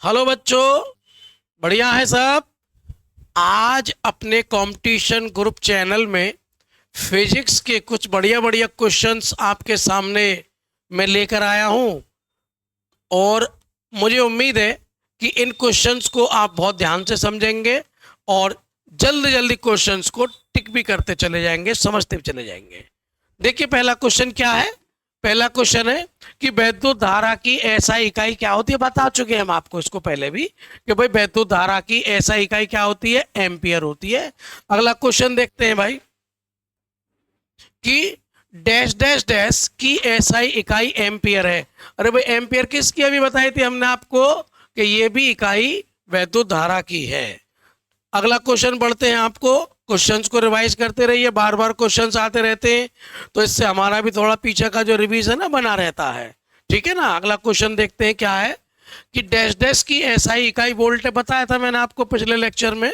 Hello बच्चों, बढ़िया है सब। आज अपने कंपटीशन ग्रुप चैनल में फिजिक्स के कुछ बढ़िया बढ़िया क्वेश्चंस आपके सामने मैं लेकर आया हूं। और मुझे उम्मीद है कि इन क्वेश्चंस को आप बहुत ध्यान से समझेंगे और जल्दी जल्दी क्वेश्चंस को टिक भी करते चले जाएंगे, समझते भी चले जाएंगे। देखिए पहला क्वेश्चन क्या है। पहला क्वेश्चन है कि वैद्युत धारा की एसआई इकाई क्या होती है। बता चुके हैं हम आपको इसको पहले भी कि भाई वैद्युत धारा की एसआई इकाई क्या होती है, एम्पियर होती है। अगला क्वेश्चन देखते हैं भाई कि डैश डैश डैश की एसआई इकाई एम्पियर है। अरे भाई एम्पियर किसकी अभी बताई थी हमने आपको कि ये भी इकाई वैद्युत धारा की है। अगला क्वेश्चन बढ़ते हैं, आपको क्वेश्चंस को रिवाइज करते रहिए, बार बार क्वेश्चंस आते रहते हैं तो इससे हमारा भी थोड़ा पीछे का जो रिवीजन है बना रहता है। ठीक है ना। अगला क्वेश्चन देखते हैं क्या है कि डैश डैश की एसआई इकाई वोल्ट है। बताया था मैंने आपको पिछले लेक्चर में,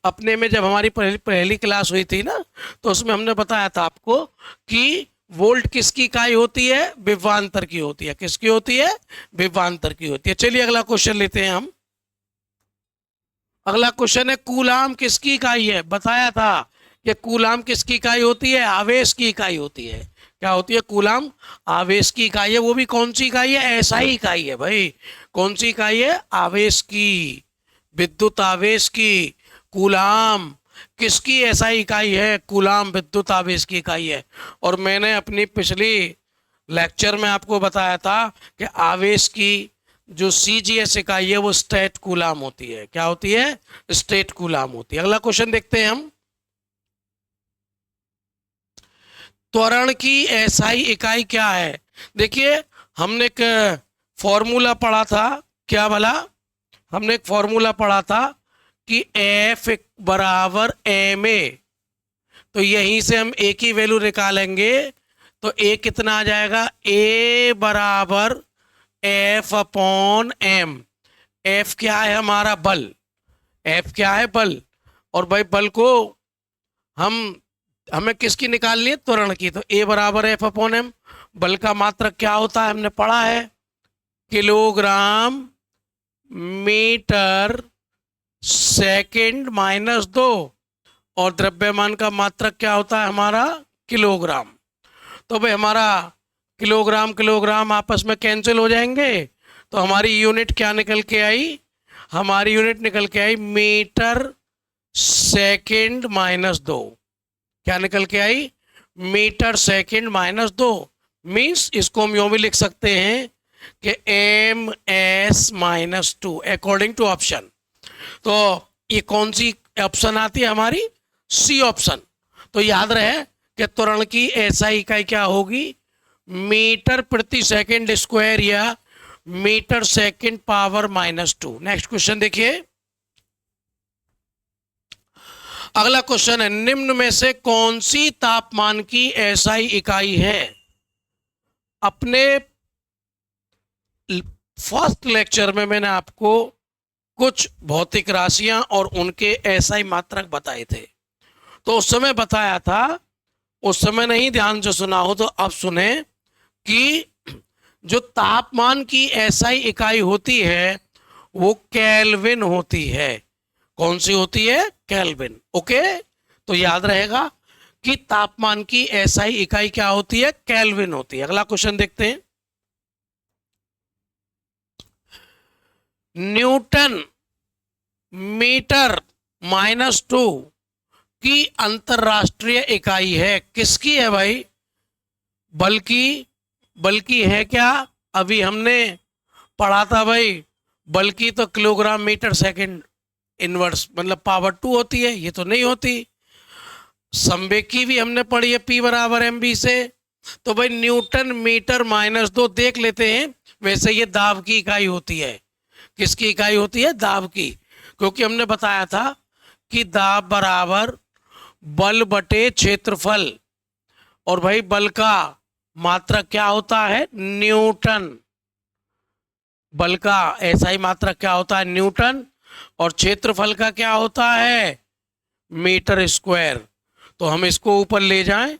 अपने में जब हमारी पहली क्लास हुई थी ना, तो उसमें हमने बताया था आपको कि वोल्ट किसकी इकाई होती है, विभवांतर की होती है। किसकी होती है, विभवांतर की होती है। चलिए अगला क्वेश्चन लेते हैं हम। अगला क्वेश्चन है कूलाम किसकी इकाई है। बताया था कि कूलाम किसकी इकाई होती है, आवेश की इकाई होती है। क्या होती है, कूलाम आवेश की इकाई है। वो भी कौन सी इकाई है, एसआई इकाई है भाई। कौन सी इकाई है, आवेश की, विद्युत आवेश की। कूलाम किसकी एसआई इकाई है, कूलाम विद्युत आवेश की इकाई है। और मैंने अपनी पिछली लेक्चर में आपको बताया था कि आवेश की जो सीजीएस इकाई है वो स्टेट कूलाम होती है। क्या होती है, स्टेट कूलाम होती है। अगला क्वेश्चन देखते हैं हम। त्वरण की एसआई इकाई क्या है। देखिए हमने एक फॉर्मूला पढ़ा था, क्या भला, हमने एक फॉर्मूला पढ़ा था कि एफ बराबर एम ए। तो यहीं से हम ए की वैल्यू निकालेंगे तो ए कितना आ जाएगा, ए बराबर एफ अपॉन एम। एफ क्या है हमारा, बल। एफ क्या है, बल। और भाई बल को हम हमें किसकी निकालनी है, त्वरण की। तो ए बराबर एफ अपॉन एम। बल का मात्रक क्या होता है, हमने पढ़ा है, किलोग्राम मीटर सेकंड माइनस 2। और द्रव्यमान का मात्रक क्या होता है हमारा, किलोग्राम। तो भाई हमारा किलोग्राम किलोग्राम आपस में कैंसिल हो जाएंगे। तो हमारी यूनिट क्या निकल के आई, हमारी यूनिट निकल के आई मीटर सेकंड माइनस 2। क्या निकल के आई, मीटर सेकंड माइनस 2। मीन्स इसको हम यूं भी लिख सकते हैं कि M S minus 2 according to option. तो ये कौन सी ऑप्शन आती है हमारी, सी ऑप्शन। तो याद रहे कि त्वरण की एसआई इकाई क्या होगी, मीटर प्रति सेकंड स्क्वायर या metre second power minus 2। Next question देखिए। अगला क्वेश्चन है निम्न में से कौन सी तापमान की एसआई इकाई है। अपने फर्स्ट लेक्चर में मैंने आपको कुछ भौतिक राशियां और उनके एसआई मात्रक बताए थे। तो उस समय बताया था, उस समय नहीं ध्यान से सुना हो तो अब सुने कि जो तापमान की एसआई इकाई होती है वो केल्विन होती है। कौन सी होती है, केल्विन। ओके, तो याद रहेगा कि तापमान की एसआई इकाई क्या होती है, केल्विन होती है। अगला क्वेश्चन देखते हैं। न्यूटन मीटर माइनस 2 की अंतरराष्ट्रीय इकाई है। किसकी है भाई, बल की। बल की है क्या, अभी हमने पढ़ा था भाई, बल की तो किलोग्राम मीटर सेकंड इनवर्स मतलब पावर 2 होती है, ये तो नहीं होती। संवेग की भी हमने पढ़ी है, पी बराबर एम बी से। तो भाई न्यूटन मीटर माइनस 2 देख लेते हैं। वैसे ये दाब की इकाई होती है। किसकी इकाई होती है, दाब की। क्योंकि हमने बताया था कि दाब बराबर बल बटे क्षेत्रफल। और भाई बल का मात्रक क्या होता है, न्यूटन। बल का एसआई मात्रक क्या होता है, न्यूटन। और क्षेत्रफल का क्या होता है, मीटर स्क्वायर। तो हम इसको ऊपर ले जाएं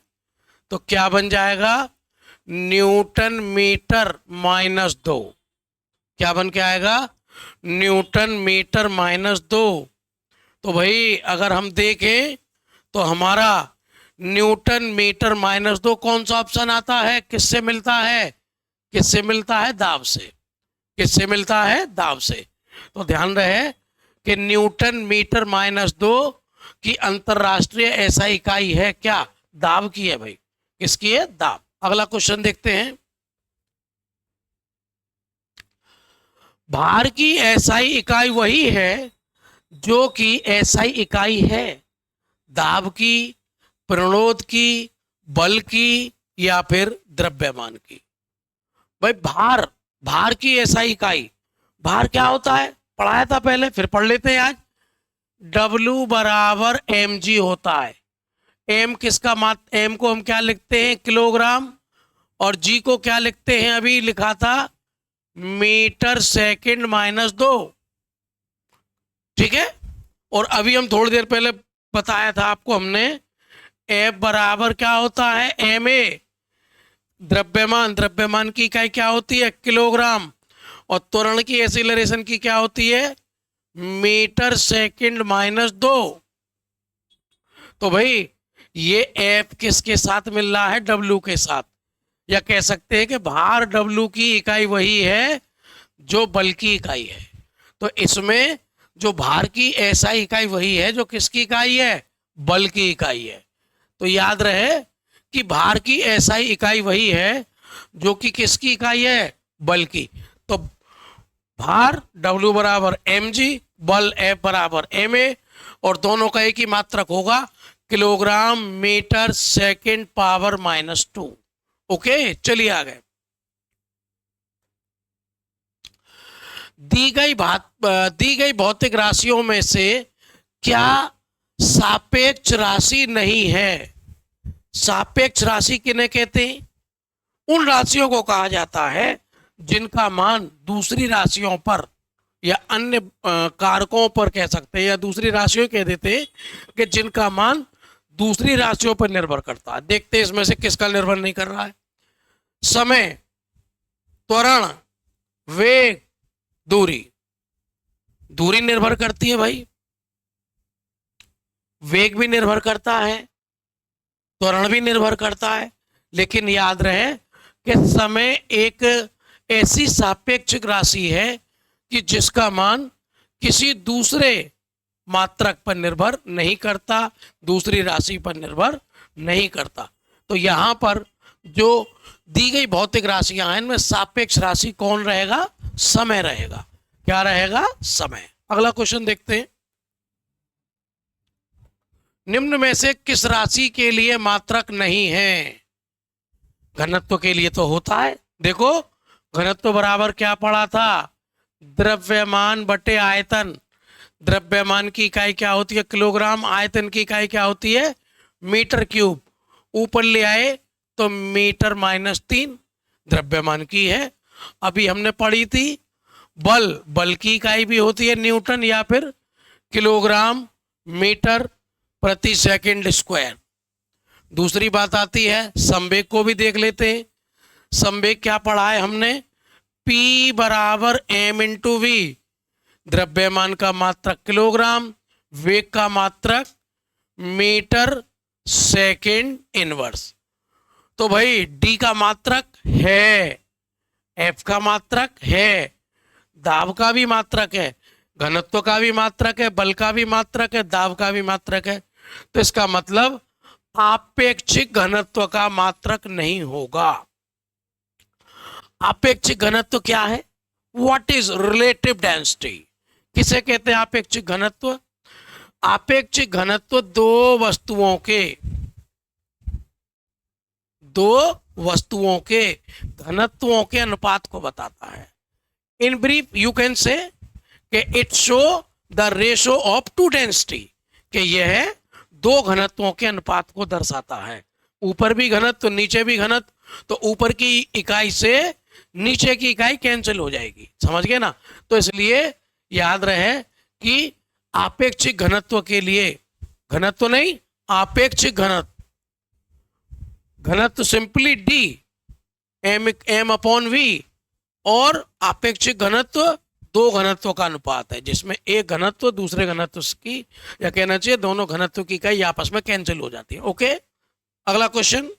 तो क्या बन जाएगा, न्यूटन मीटर माइनस 2। क्या बन के आएगा, न्यूटन मीटर -2। तो भाई अगर हम देखें तो हमारा न्यूटन मीटर -2 कौन सा ऑप्शन आता है, किससे मिलता है, किससे मिलता है, दाब से। किससे मिलता है, दाब से। तो ध्यान रहे कि न्यूटन मीटर -2 की अंतरराष्ट्रीय एसआई इकाई है क्या, दाब की है भाई। किसकी है, दाब। अगला क्वेश्चन देखते हैं। भार की एसआई इकाई वही है जो कि एसआई इकाई है दाब की, प्रणोद की, बल की या फिर द्रव्यमान की। भाई भार, भार की एसआई इकाई, भार क्या होता है पढ़ाया था पहले, फिर पढ़ लेते हैं आज। W बराबर mg होता है। m किसका m को हम क्या लिखते हैं, किलोग्राम, और g को क्या लिखते हैं, अभी लिखा था मीटर सेकंड -2। ठीक है। और अभी हम थोड़ी देर पहले बताया था आपको हमने, F बराबर क्या होता है, ma। द्रव्यमान, द्रव्यमान की इकाई क्या होती है, किलोग्राम, और त्वरण की एक्सीलरेशन की क्या होती है, मीटर सेकंड -2। तो भाई ये F किसके साथ मिल रहा है, W के साथ, या कह सकते हैं कि भार W की इकाई वही है जो बल की इकाई है। तो इसमें जो भार की एसआई इकाई वही है जो किसकी इकाई है, बल की इकाई है। तो याद रहे कि भार की एसआई इकाई वही है जो कि किसकी इकाई है, बल की। तो भार W बराबर mg, बल F बराबर ma, और दोनों का एक ही मात्रक होगा, kilogram metre second power -2। Okay, चलिए आगे। दी गई भौतिक राशियों में से क्या सापेक्ष राशि नहीं है। सापेक्ष राशि किन्हें कहते हैं, उन राशियों को कहा जाता है जिनका मान दूसरी राशियों पर या अन्य कारकों पर कह सकते हैं, या दूसरी राशियों कह देते हैं कि जिनका मान दूसरी राशियों पर निर्भर करता है। देखते हैं इसमें से किसका निर्भर नहीं कर रहा है। समय, त्वरण, वेग, दूरी। दूरी निर्भर करती है भाई, वेग भी निर्भर करता है, त्वरण भी निर्भर करता है, लेकिन याद रहे कि समय एक ऐसी सापेक्षिक राशि है कि जिसका मान किसी दूसरे मात्रक पर निर्भर नहीं करता, दूसरी राशि पर निर्भर नहीं करता। तो यहां पर जो दी गई भौतिक राशियां हैं इनमें सापेक्ष राशि कौन रहेगा, समय रहेगा। क्या रहेगा, समय। अगला क्वेश्चन देखते हैं। निम्न में से किस राशि के लिए मात्रक नहीं है। घनत्व के लिए तो होता है। देखो घनत्व बराबर क्या पढ़ा था, द्रव्यमान बटे आयतन। द्रव्यमान की इकाई क्या होती है, किलोग्राम, आयतन की इकाई क्या होती है, मीटर क्यूब। ऊपर ले आए तो मीटर -3 द्रव्यमान की है। अभी हमने पढ़ी थी बल, बल की इकाई भी होती है न्यूटन या फिर किलोग्राम मीटर प्रति सेकंड स्क्वायर। दूसरी बात आती है संवेग को भी देख लेते हैं। संवेग क्या पढ़ा है हमने, P बराबर m इंटू वी। द्रव्यमान का मात्रक किलोग्राम, वेग का मात्रक मीटर सेकंड इनवर्स। तो भाई D का मात्रक है, F का मात्रक है, दाब का भी मात्रक है, घनत्व का भी मात्रक है, बल का भी मात्रक है, दाब का भी मात्रक है। तो इसका मतलब आपेक्षिक घनत्व का मात्रक नहीं होगा। आपेक्षिक घनत्व क्या है, व्हाट इज रिलेटिव डेंसिटी, किसे कहते हैं आपेक्षिक घनत्व। आपेक्षिक घनत्व दो वस्तुओं के घनत्वों के अनुपात को बताता है। In brief you can say it show the ratio of two density, कि यह दो घनत्वों के अनुपात को दर्शाता है। ऊपर भी घनत्व नीचे भी घनत्व, तो ऊपर की इकाई से नीचे की इकाई कैंसिल हो जाएगी, समझ गए ना। तो इसलिए याद रहे कि आपेक्षिक घनत्व के लिए, घनत्व नहीं आपेक्षिक घनत्व, घनत्व simply D m upon V, और आपेक्षिक घनत्व दो घनत्व का अनुपात है, जिसमें एक घनत्व दूसरे घनत्व की, या कहना चाहिए दोनों घनत्व की इकाई आपस में कैंसिल हो जाती है। ओके, अगला क्वेश्चन,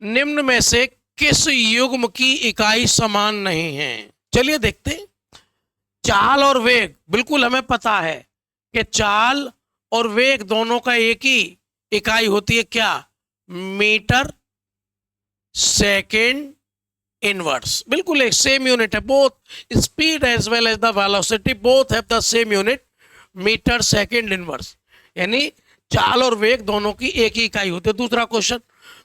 निम्न में से किस युग्म की इकाई समान नहीं है? चलिए देखते हैं। चाल और वेग, बिल्कुल हमें पता है कि चाल और वेग दोनों का एक ही इकाई होती है, क्या? Metre second inverse. बिल्कुल एक सेम यूनिट है, both speed as well as the velocity both have the same unit, metre second inverse. यानी चाल और वेग दोनों की एक ही इकाई होती है। दूसरा क्वेश्चन,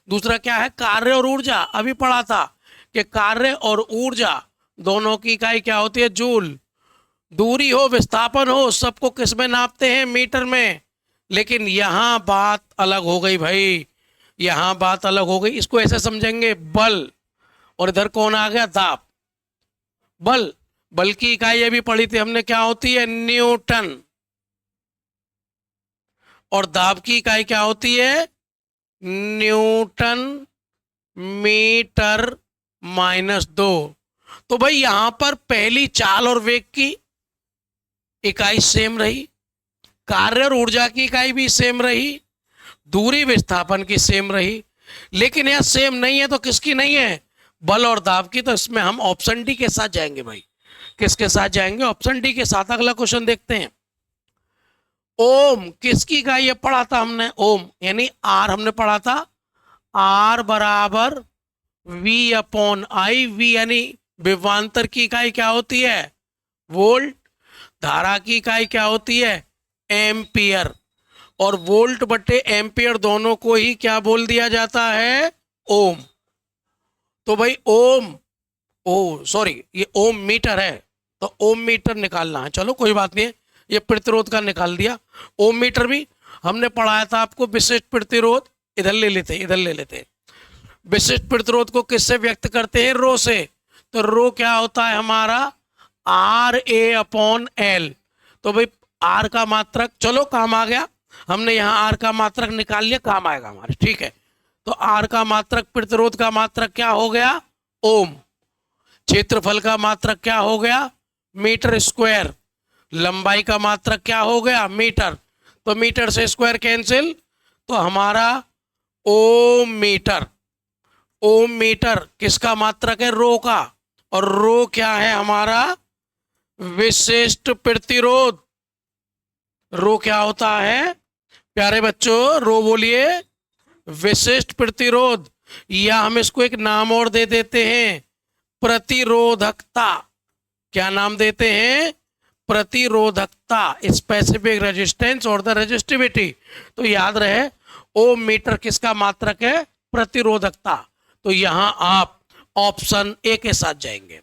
दूसरा क्या है? कार्य और ऊर्जा। अभी पढ़ा था कि कार्य और ऊर्जा दोनों की इकाई क्या होती है? जूल। दूरी हो, विस्थापन हो, सबको किस में नापते हैं? मीटर में। लेकिन यहां बात अलग हो गई भाई, यहां बात अलग हो गई। इसको ऐसे समझेंगे, बल, और इधर कौन आ गया? दाब। बल, बल की इकाई अभी पढ़ी थी हमने, क्या होती है? न्यूटन। और दाब की इकाई क्या होती है? Newton metre -2। तो भाई यहां पर पहली चाल और वेग की इकाई सेम रही, कार्य और ऊर्जा की इकाई भी सेम रही, दूरी विस्थापन की सेम रही, लेकिन यह सेम नहीं है तो किसकी नहीं है? बल और दाब की। तो इसमें हम ऑप्शन डी के साथ जाएंगे भाई। किसके साथ जाएंगे? ऑप्शन डी के साथ। अगला क्वेश्चन देखते हैं। ओम किसकी इकाई है? पढ़ा था हमने, ओम यानी आर हमने पढ़ा था, आर बराबर वी अपॉन आई। वी यानी विभवांतर की इकाई क्या होती है? वोल्ट। धारा की इकाई क्या होती है? एम्पियर। और वोल्ट बटे एम्पियर दोनों को ही क्या बोल दिया जाता है? ओम। तो भाई ओम, सॉरी ये ओम मीटर है, तो ओम मीटर निकालना है। चलो कोई बात नहीं है, ये प्रतिरोध का निकाल दिया। ओम मीटर भी हमने पढ़ाया था आपको, विशिष्ट प्रतिरोध। इधर ले लेते। विशिष्ट प्रतिरोध को किससे व्यक्त करते हैं? रो से। तो रो क्या होता है हमारा? R A upon L. तो भाई आर का मात्रक, चलो काम आ गया, हमने यहाँ आर का मात्रक निकाल लिया, काम आएगा हमारे, ठीक है। तो आर का मात्रक, प्रतिरोध का मात्रक क्या हो गया? ओम। क्षेत्रफल का मात्रक क्या हो गया? Metre square. लंबाई का मात्रक क्या हो गया? मीटर। तो मीटर से स्क्वायर कैंसिल, तो हमारा ओम मीटर। ओम मीटर किसका मात्रक है? रो का। और रो क्या है हमारा? विशिष्ट प्रतिरोध। रो क्या होता है प्यारे बच्चों? रो बोलिए, विशिष्ट प्रतिरोध, या हम इसको एक नाम और दे देते हैं, प्रतिरोधकता। क्या नाम देते हैं? प्रतिरोधकता, स्पेसिफिक रेजिस्टेंस और द रेजिस्टिविटी। तो याद रहे ओम मीटर किसका मात्रक है? प्रतिरोधकता। तो यहां आप ऑप्शन ए के साथ जाएंगे।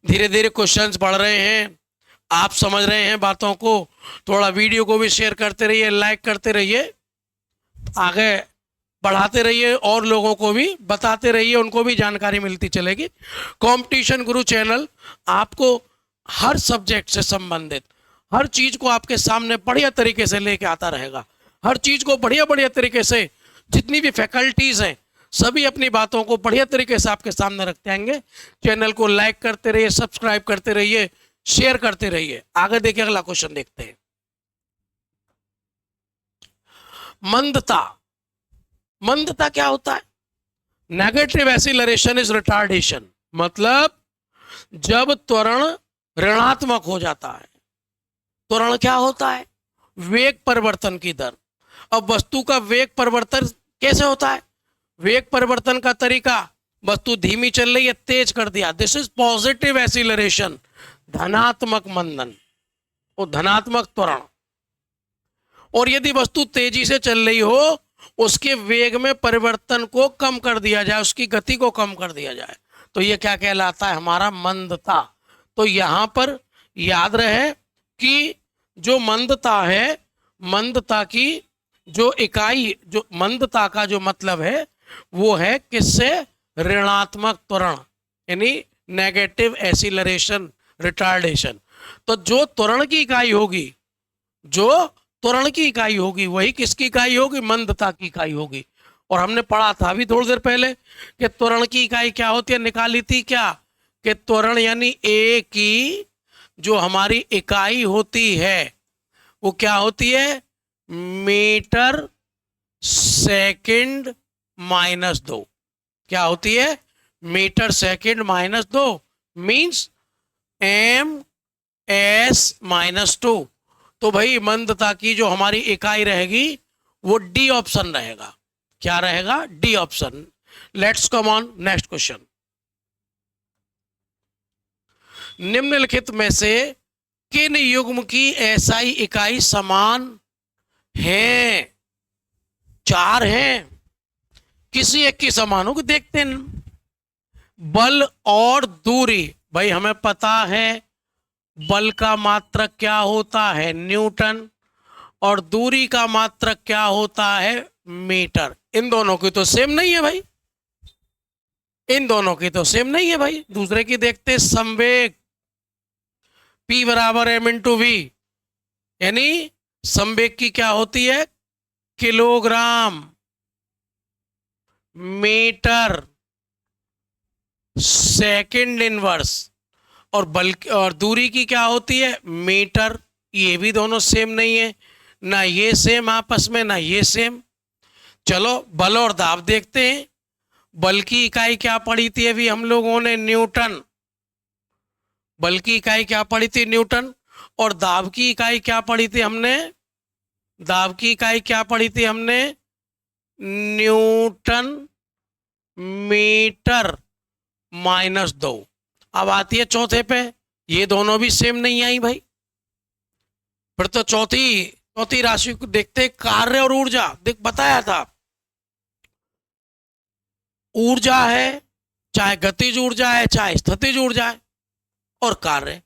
धीरे धीरे क्वेश्चंस बढ़ रहे हैं, आप समझ रहे हैं बातों को। थोड़ा वीडियो को भी शेयर करते रहिए, लाइक करते रहिए, आगे बढ़ाते रहिए, और लोगों को भी बताते रहिए, उनको भी जानकारी मिलती चलेगी। कंपटीशन गुरु चैनल आपको हर सब्जेक्ट से संबंधित हर चीज को आपके सामने बढ़िया तरीके से लेके आता रहेगा। हर चीज को बढ़िया बढ़िया तरीके से, जितनी भी फैकल्टीज हैं सभी अपनी बातों को बढ़िया तरीके से आपके सामने रखते आएंगे। चैनल को लाइक करते रहिए, सब्सक्राइब करते रहिए, शेयर करते रहिए। आगे देखिए, अगला क्वेश्चन देखते हैं। मंदता। मंदता क्या होता है? Negative acceleration is retardation. मतलब जब त्वरण ऋणात्मक हो जाता है। त्वरण क्या होता है? वेग परिवर्तन की दर। अब वस्तु का वेग परिवर्तन कैसे होता है? वेग परिवर्तन का तरीका, वस्तु धीमी चल रही है, तेज कर दिया, दिस इज पॉजिटिव एक्सीलरेशन, धनात्मक मंदन, वो धनात्मक त्वरण। और यदि वस्तु तेजी से चल रही हो, उसके वेग में परिवर्तन को कम कर दिया जाए, उसकी गति को कम कर दिया जाए, तो ये क्या कहलाता है? हमारा मंदता। तो यहां पर याद रहे कि जो मंदता है, मंदता की जो इकाई, जो मंदता का जो मतलब है वो है किससे? ऋणात्मक त्वरण, यानी नेगेटिव एक्सीलरेशन, रिटार्डेशन। तो जो त्वरण की इकाई होगी, जो त्वरण की इकाई होगी, वही किसकी इकाई होगी? मंदता की इकाई होगी। और हमने पढ़ा था अभी थोड़ी देर पहले कि त्वरण की इकाई क्या होती है, निकाली थी क्या? कि त्वरण यानी ए की जो हमारी इकाई होती है वो क्या होती है, मीटर सेकंड माइनस 2। क्या होती है, metre second minus 2, means M S minus 2। तो भाई मंदता की जो हमारी इकाई रहेगी वो डी ऑप्शन रहेगा। क्या रहेगा, D option. Let's come on next question. निम्नलिखित में से किन युग्म की एसआई इकाई समान है? 4 हैं, किसी एक की समान होगी, देखते हैं। बल और दूरी, भाई हमें पता है बल का मात्रक क्या होता है, न्यूटन, और दूरी का मात्रक क्या होता है, मीटर। इन दोनों की तो सेम नहीं है भाई, इन दोनों की तो सेम नहीं है भाई। दूसरे की देखते, संवेग P बराबर एम इंटू वी, यानी संवेग की क्या होती है, किलोग्राम मीटर सेकंड इनवर्स, और बल और दूरी की क्या होती है, मीटर। ये भी दोनों सेम नहीं है, ना ये सेम आपस में, ना ये सेम। चलो बल और दाब देखते हैं। बल की इकाई क्या पढ़ी थी अभी हम लोगों ने, न्यूटन। बल की इकाई क्या पढ़ी थी, न्यूटन। और दाब की इकाई क्या पढ़ी थी हमने, दाब की इकाई क्या पढ़ी थी हमने, न्यूटन मीटर माइनस 2। अब आती है चौथे पे, ये दोनों भी सेम नहीं आई भाई। फिर तो चौथी चौथी राशि को देखते, कार्य और ऊर्जा। देख बताया था, ऊर्जा है, चाहे गतिज ऊर्जा है चाहे स्थितिज ऊर्जा है, और कार्य,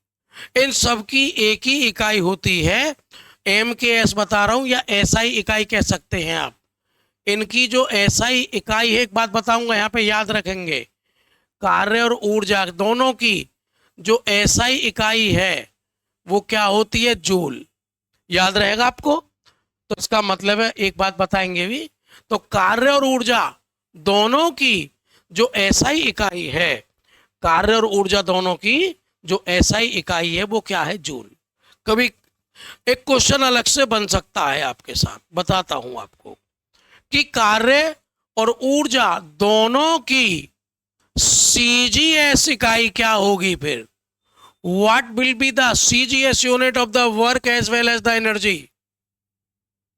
इन सब की एक ही इकाई होती है, एम के एस बता रहा हूं, या एसआई इकाई कह सकते हैं आप। इनकी जो एसआई इकाई है, एक बात बताऊंगा यहां पे याद रखेंगे, कार्य और ऊर्जा दोनों की जो एसआई इकाई है वो क्या होती है, जूल। याद रहेगा आपको। तो इसका मतलब है, एक बात बताएंगे भी, तो कार्य और ऊर्जा दोनों की जो एसआई इकाई है, कार्य और ऊर्जा दोनों की जो एसआई इकाई है वो क्या है, जूल। कभी एक क्वेश्चन अलग से बन सकता है आपके साथ, बताता हूं आपको, कि कार्य और ऊर्जा दोनों की सीजीएस इकाई क्या होगी। फिर what will be the CGS unit of the work as well as the energy,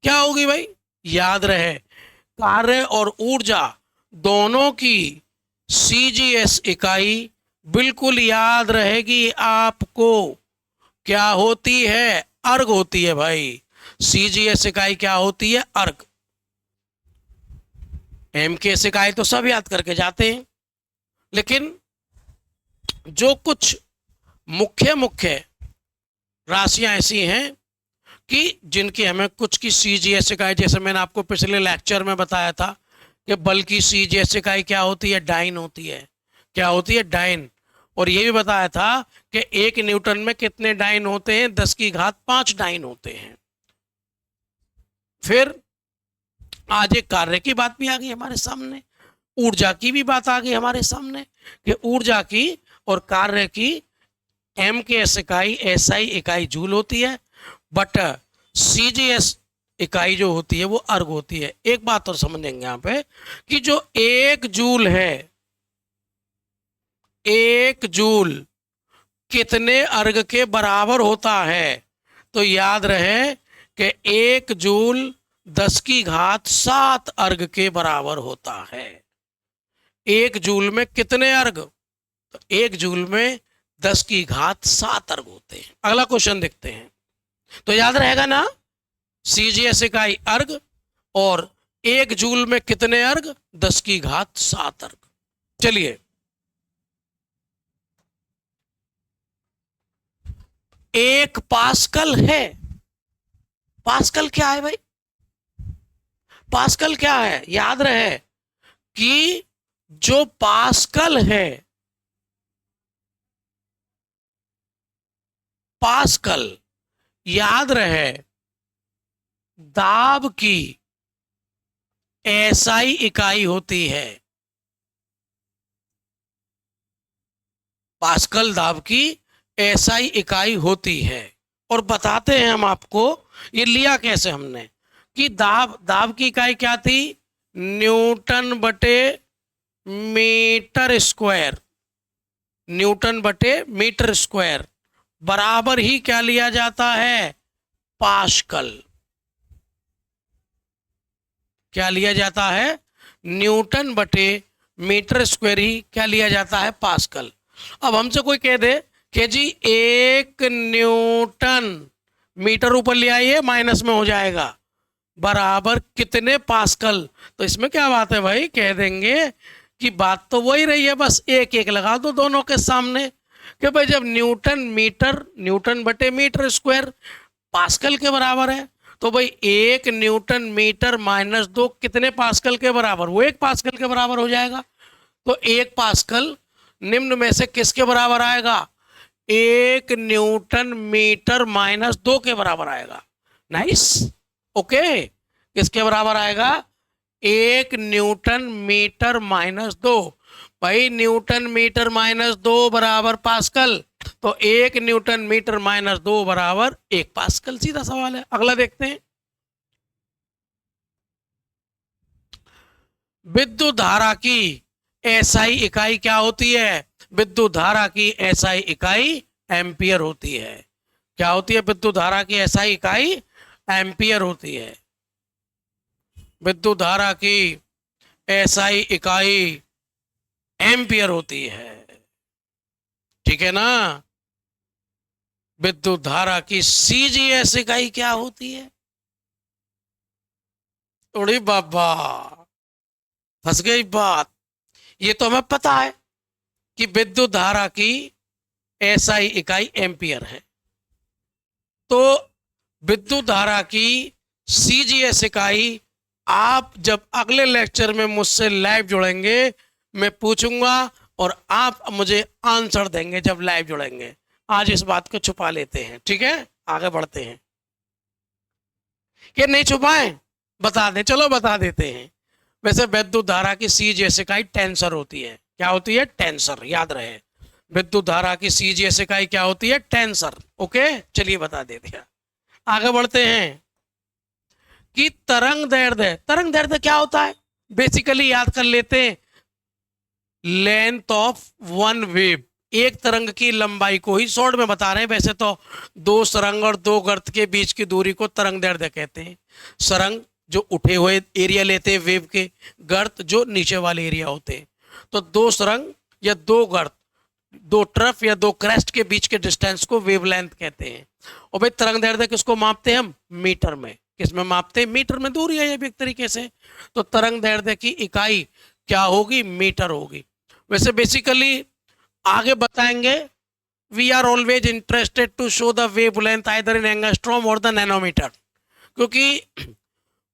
क्या होगी भाई, याद रहे, कार्य और ऊर्जा दोनों की सीजीएस इकाई बिल्कुल याद रहेगी आपको, क्या होती है, अर्ग होती है भाई। सीजीएस इकाई क्या होती है, अर्ग। एम के एस इकाई तो सब याद करके जाते हैं, लेकिन जो कुछ मुख्य मुख्य राशियां ऐसी हैं कि जिनकी हमें कुछ की सीजीएस इकाई, जैसे मैंने आपको पिछले लेक्चर में बताया था कि बल की सीजीएस इकाई क्या होती है, डाइन होती है। क्या होती है, डाइन। और ये भी बताया था कि 1 न्यूटन में कितने डाइन होते हैं, 10 की घात 5 डाइन होते हैं। फिर आज एक कार्य की बात भी आ गई हमारे सामने, ऊर्जा की भी बात आ गई हमारे सामने, कि ऊर्जा की और कार्य की एम के एस इकाई एसआई इकाई जूल होती है, बट सीजीएस इकाई जो होती है वो अर्ग होती है। एक बात और समझेंगे यहाँ पे, कि जो 1 जूल है, 1 जूल कितने अर्ग के बराबर होता है, तो याद रहे कि 1 जूल 10 की घात 7 अर्ग के बराबर होता है। 1 जूल में कितने अर्ग, तो 1 जूल में 10 की घात 7 अर्ग होते हैं। अगला क्वेश्चन देखते हैं, तो याद रहेगा ना, सीजीएस इकाई अर्ग, और 1 जूल में कितने अर्ग, 10 की घात 7 अर्ग। चलिए, 1 पास्कल है। पास्कल क्या है भाई, पास्कल क्या है, याद रहे कि जो पास्कल है, पास्कल, याद रहे, दाब की एसआई इकाई होती है। पास्कल दाब की एसआई इकाई होती है। और बताते हैं हम आपको ये लिया कैसे हमने, कि दाब की इकाई क्या थी, न्यूटन बटे मीटर स्क्वायर, न्यूटन बटे मीटर स्क्वायर बराबर ही क्या लिया जाता है, पास्कल। क्या लिया जाता है, न्यूटन बटे मीटर स्क्वायर ही क्या लिया जाता है, पास्कल। अब हमसे कोई कह दे कि जी 1 न्यूटन, मीटर ऊपर ले आइए माइनस में हो जाएगा, बराबर कितने पास्कल। तो इसमें क्या बात है भाई, कह देंगे कि बात तो वही रही है, बस एक एक लगा दो दोनों के सामने कि भाई जब न्यूटन मीटर, न्यूटन बटे मीटर स्क्वायर पास्कल के बराबर है, तो भाई 1 न्यूटन मीटर माइनस 2 कितने पास्कल के बराबर, वो 1 पास्कल के बराबर हो जाएगा। तो 1 पास्कल निम्न में से किसके बराबर आएगा, 1 न्यूटन मीटर माइनस 2 के बराबर आएगा। नाइस, ओके, किसके बराबर आएगा, 1 न्यूटन मीटर माइनस 2। भाई न्यूटन मीटर माइनस 2 बराबर पास्कल, तो 1 न्यूटन मीटर माइनस 2 बराबर 1 पास्कल। सीधा सवाल है। अगला देखते हैं, विद्युत धारा की एसआई इकाई क्या होती है, विद्युत धारा की एसआई इकाई एम्पियर होती है। क्या होती है, विद्युत धारा की एसआई इकाई एम्पियर होती है। विद्युत धारा की एसआई इकाई एम्पियर होती है, ठीक है ना। विद्युत धारा की सीजीएस इकाई क्या होती है, उड़ी बाबा फंस गई बात। ये तो हमें पता है कि विद्युत धारा की एसआई इकाई एम्पियर है, तो विद्युत धारा की सीजीएस इकाई आप जब अगले लेक्चर में मुझसे लाइव जुड़ेंगे मैं पूछूंगा और आप मुझे आंसर देंगे जब लाइव जुड़ेंगे। आज इस बात को छुपा लेते हैं, ठीक है, आगे बढ़ते हैं। कि नहीं छुपाएं, बता दें, चलो बता देते हैं। वैसे विद्युत धारा की सीजीएस इकाई टेंसर होती है। क्या होती है, टेंसर, याद रहे। विद्युत धारा की सीजीएस इकाई क्या होती है, टेंसर। ओके, चलिए बता देते हैं। आगे बढ़ते हैं कि तरंग दैर्ध्य, तरंग दैर्ध्य क्या होता है, बेसिकली याद कर लेते हैं, लेंथ ऑफ वन वेव, एक तरंग की लंबाई को ही शॉर्ट में बता रहे हैं। वैसे तो 2 सुरंग और 2 गर्त के बीच की दूरी को तरंग दैर्ध्य कहते हैं। सुरंग जो उठे हुए एरिया लेते हैं वेव के, गर्त जो नीचे वाले एरिया होते हैं। तो 2 सुरंग या 2 गर्त, 2 ट्रफ या 2 क्रेस्ट के बीच के डिस्टेंस को वेवलेंथ कहते हैं। और भाई तरंग दैर्ध्य किसको मापते हैं हम, मीटर में। किस में मापते हैं, मीटर में। दूरी है ये भी एक तरीके से। तो तरंग दैर्ध्य की इकाई क्या होगी, मीटर होगी। वैसे बेसिकली आगे बताएंगे, we are always interested to show the wavelength either in angstrom और द नैनोमीटर, क्योंकि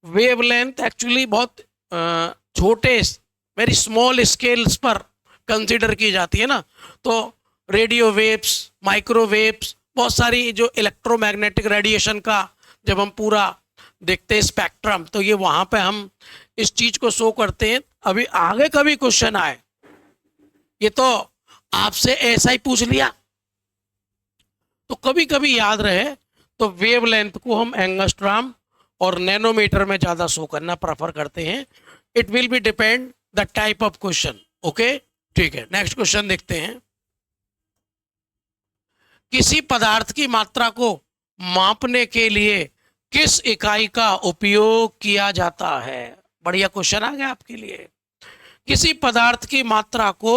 वेवलेंथ एक्चुअली बहुत छोटे, वेरी स्मॉल स्केल्स पर कंसीडर की जाती है ना। तो रेडियो वेव्स, माइक्रोवेव्स, बहुत सारी जो इलेक्ट्रोमैग्नेटिक रेडिएशन का जब हम पूरा देखते हैं स्पेक्ट्रम, तो ये वहाँ पे हम इस चीज़ को शो करते हैं। अभी आगे कभी क्वेश्चन आए, ये तो आपसे ऐसा ही पूछ लिया, तो कभी कभी याद रहे, तो वेवलेंथ को हम एंगस्ट्रॉम और नैनोमीटर में ज़्यादा शो करना प्रेफर करते हैं। It will be depend the type of question. Okay, ठीक है, नेक्स्ट क्वेश्चन देखते हैं। किसी पदार्थ की मात्रा को मापने के लिए किस इकाई का उपयोग किया जाता है, बढ़िया क्वेश्चन आ गया आपके लिए। किसी पदार्थ की मात्रा को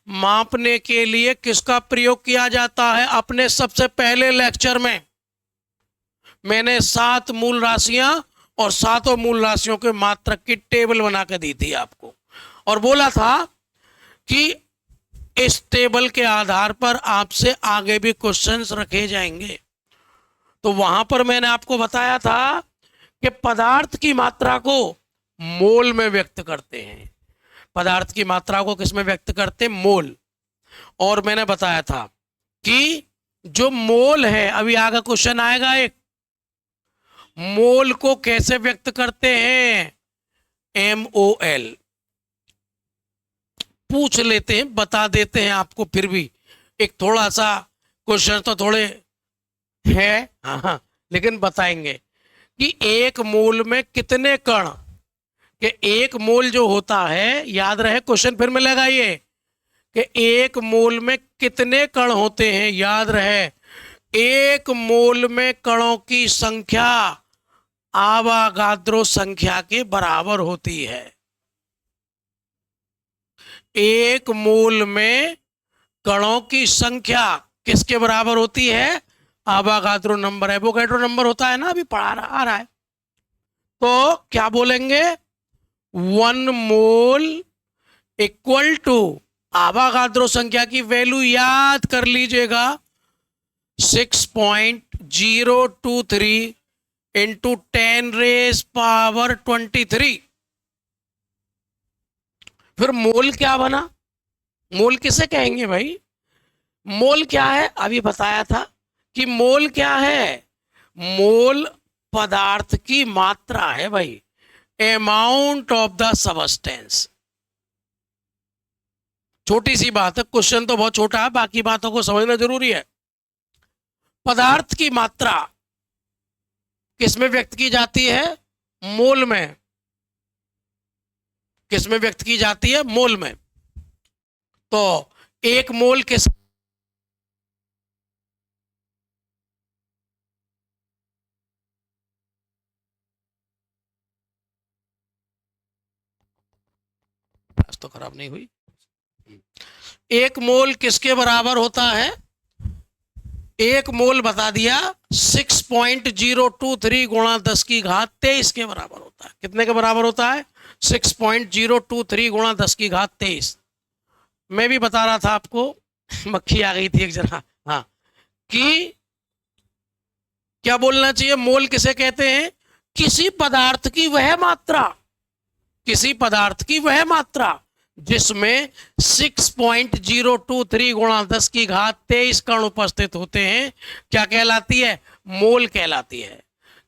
मापने के लिए किसका प्रयोग किया जाता है, अपने सबसे पहले लेक्चर में मैंने 7 मूल राशियां और 7 मूल राशियों के मात्रक की टेबल बना के दी थी आपको, और बोला था कि इस टेबल के आधार पर आपसे आगे भी क्वेश्चंस रखे जाएंगे। तो वहां पर मैंने आपको बताया था कि पदार्थ की मात्रा को मोल में व्यक्त करते हैं। पदार्थ की मात्रा को किस में व्यक्त करते हैं, मोल। और मैंने बताया था कि जो मोल है, अभी आगे क्वेश्चन आएगा एक, मोल को कैसे व्यक्त करते हैं, MOL। पूछ लेते हैं, बता देते हैं आपको, फिर भी एक थोड़ा सा क्वेश्चन तो थोड़े है, हाँ, लेकिन बताएंगे कि एक मोल में कितने कण, कि एक मोल जो होता है, याद रहे क्वेश्चन फिर में लगाइए कि एक मोल में कितने कण होते हैं, याद रहे एक मोल में कणों की संख्या आवागाद्रो संख्या के बराबर होती है। एक मोल में कणों की संख्या किसके बराबर होती है? आवागाद्रो नंबर, एवोगैड्रो नंबर होता है ना, अभी पढ़ा आ रहा है। तो क्या बोलेंगे? 1 मोल इक्वल टू, आवागाद्रो संख्या की वैल्यू याद कर लीजिएगा, 6.023 इंटू 10⁻23। फिर मोल क्या बना? मोल किसे कहेंगे भाई? मोल क्या है? अभी बताया था कि मोल क्या है। मोल पदार्थ की मात्रा है भाई, अमाउंट ऑफ द सबस्टेंस। छोटी सी बात है, क्वेश्चन तो बहुत छोटा है, बाकी बातों को समझना जरूरी है। पदार्थ की मात्रा किसमें व्यक्त की जाती है? मोल में। किसमें व्यक्त की जाती है? मोल में। तो एक मोल के तो खराब नहीं हुई। एक मोल किसके बराबर होता है? एक मोल बता दिया 6.023 गुणा 10⁻23 के बराबर होता है। कितने के बराबर होता है? 6.023 गुणा 10⁻23। मैं भी बता रहा था आपको, मक्खी आ गई थी एक जरा, हाँ, कि क्या बोलना चाहिए? मोल किसे कहते हैं? किसी पदार्थ की वह मात्रा, किसी पदार्थ की वह मात्रा जिसमें 6.023 गुणा 10⁻23 कण उपस्थित होते हैं, क्या कहलाती है? मोल कहलाती है।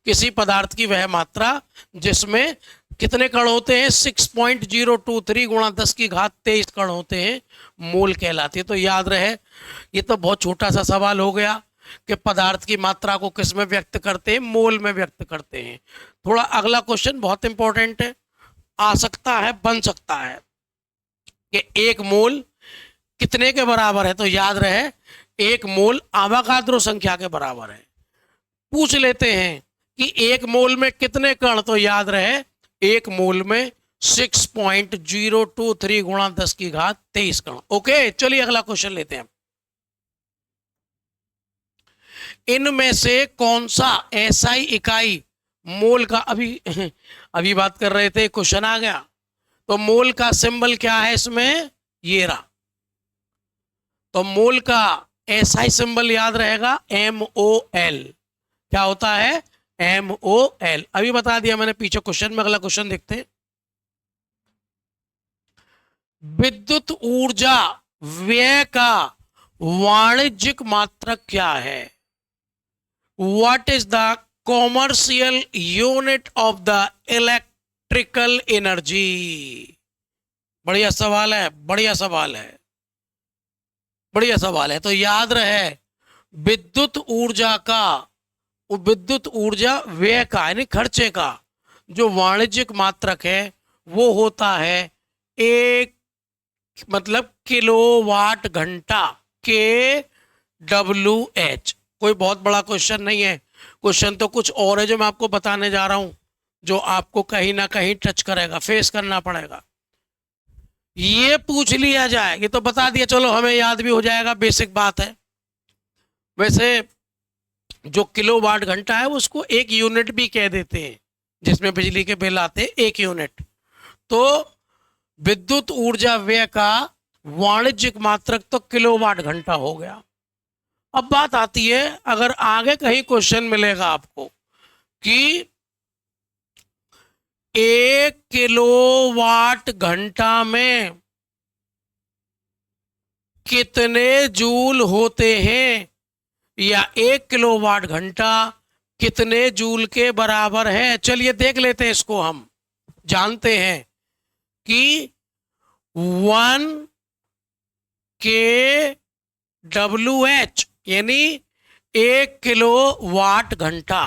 किसी पदार्थ की वह मात्रा जिसमें कितने कण होते हैं? 6.023 गुणा 10⁻23 कण होते हैं, मोल कहलाती है। तो याद रहे, ये तो बहुत छोटा सा सवाल हो गया कि पदार्थ की मात्रा को किस में व्यक्त करते हैं? मोल में व्यक्त करते हैं। थोड़ा अगला क्वेश्चन बहुत इंपॉर्टेंट है, आ सकता है, बन सकता है कि एक मोल कितने के बराबर है? तो याद रहे एक मोल आवागाद्रो संख्या के बराबर है। पूछ लेते हैं कि एक मोल में कितने कण? तो याद रहे एक मोल में 6.023 गुणा 10⁻23 कण। ओके, चलिए अगला क्वेश्चन लेते हैं। इनमें से कौन सा एसआई इकाई मोल का, अभी बात कर रहे थे, क्वेश्चन आ गया। तो मोल का सिंबल क्या है इसमें? ये रहा। तो मोल का एसआई सिंबल याद रहेगा MOL। क्या होता है? MOL। अभी बता दिया मैंने पीछे क्वेश्चन में। अगला क्वेश्चन देखते हैं। विद्युत ऊर्जा व्यय का वाणिज्यिक मात्रक क्या है? What is the commercial unit of the electrical energy? बढ़िया सवाल है, बढ़िया सवाल है, बढ़िया सवाल है। तो याद रहे विद्युत ऊर्जा का, विद्युत ऊर्जा व्यय का यानी खर्चे का जो वाणिज्यिक मात्रक है वो होता है एक, मतलब किलोवाट घंटा, kWh। कोई बहुत बड़ा क्वेश्चन नहीं है, क्वेश्चन तो कुछ और है जो मैं आपको बताने जा रहा हूं, जो आपको कहीं ना कहीं टच करेगा, फेस करना पड़ेगा। ये पूछ लिया जाए, ये तो बता दिया, चलो हमें याद भी हो जाएगा, बेसिक बात है। वैसे जो किलोवाट घंटा है उसको एक यूनिट भी कह देते हैं, जिसमें बिजली के बिल आते हैं, एक यूनिट। तो विद्युत ऊर्जा व्यय का वाणिज्यिक मात्रक तो किलोवाट घंटा हो गया। अब बात आती है, अगर आगे कहीं क्वेश्चन मिलेगा आपको कि 1 किलोवाट घंटा में कितने जूल होते हैं, या 1 किलोवाट घंटा कितने जूल के बराबर है, चलिए देख लेते हैं इसको। हम जानते हैं कि 1 के WH यानी 1 किलो वाट घंटा।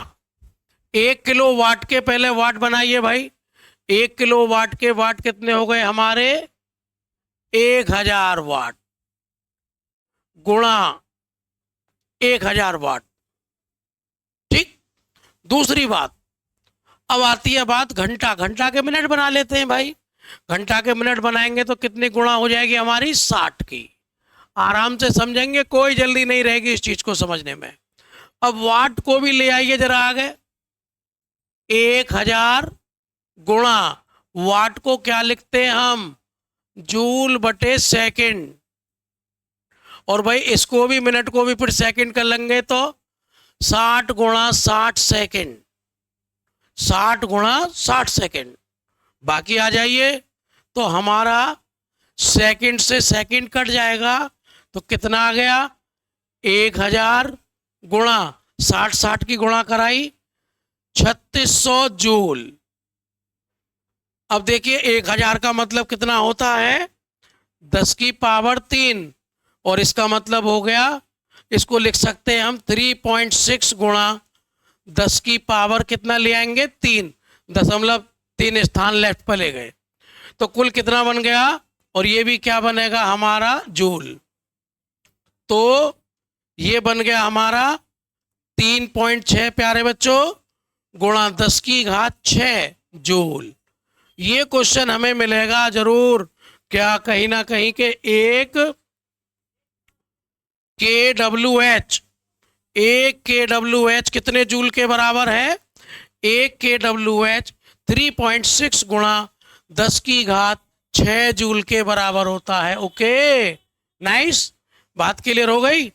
1 किलो वाट के पहले वाट बनाइए भाई। 1 किलो वाट के वाट कितने हो गए हमारे? 1000 वाट गुणा 1000 वाट। ठीक। दूसरी बात, अब आती है बात घंटा। घंटा के मिनट बना लेते हैं भाई। घंटा के मिनट बनाएंगे तो कितनी गुणा हो जाएगी हमारी? 60 की। आराम से समझेंगे, कोई जल्दी नहीं रहेगी इस चीज को समझने में। अब वाट को भी ले आइए जरा आगे। 1000 गुणा वाट को क्या लिखते हैं हम? जूल बटे सेकंड। और भाई इसको भी, मिनट को भी फिर सेकंड कर लेंगे तो 60 गुणा 60 सेकंड। 60 गुणा 60 सेकंड। बाकी आ जाइए तो हमारा सेकंड से सेकंड कट जाएगा तो कितना आ गया? 1000 गुणा 60, 60 की गुणा कराई 3600 जूल। अब देखिए 1000 का मतलब कितना होता है? 10 की पावर 3। और इसका मतलब हो गया, इसको लिख सकते हैं हम 3.6 गुणा 10 की पावर कितना ले आएंगे? 3। 0.3 स्थान लेफ्ट पर ले गए तो कुल कितना बन गया? और ये भी क्या बनेगा हमारा? जूल। तो ये बन गया हमारा 3.6 प्यारे बच्चों गुणा 10 की घात 6 जूल। ये क्वेश्चन हमें मिलेगा जरूर, क्या कहीं ना कहीं के एक KWH, एक KWH कितने जूल के बराबर है? एक KWH 3.6 गुणा 10 की घात 6 जूल के बराबर होता है। ओके, नाइस, बात क्लियर हो गई।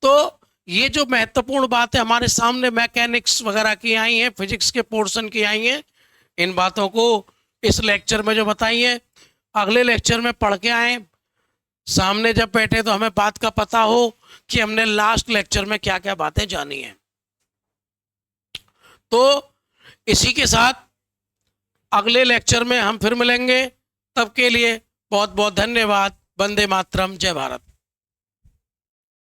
तो ये जो महत्वपूर्ण बात है हमारे सामने मैकेनिक्स वगैरह की आई हैं, फिजिक्स के पोर्शन की आई हैं, इन बातों को इस लेक्चर में जो बताई है अगले लेक्चर में पढ़ के आए। सामने जब बैठे तो हमें बात का पता हो कि हमने लास्ट लेक्चर में क्या क्या बातें जानी हैं। तो इसी के साथ अगले लेक्चर में हम फिर मिलेंगे। तब के लिए बहुत बहुत धन्यवाद। वंदे मातरम, जय भारत।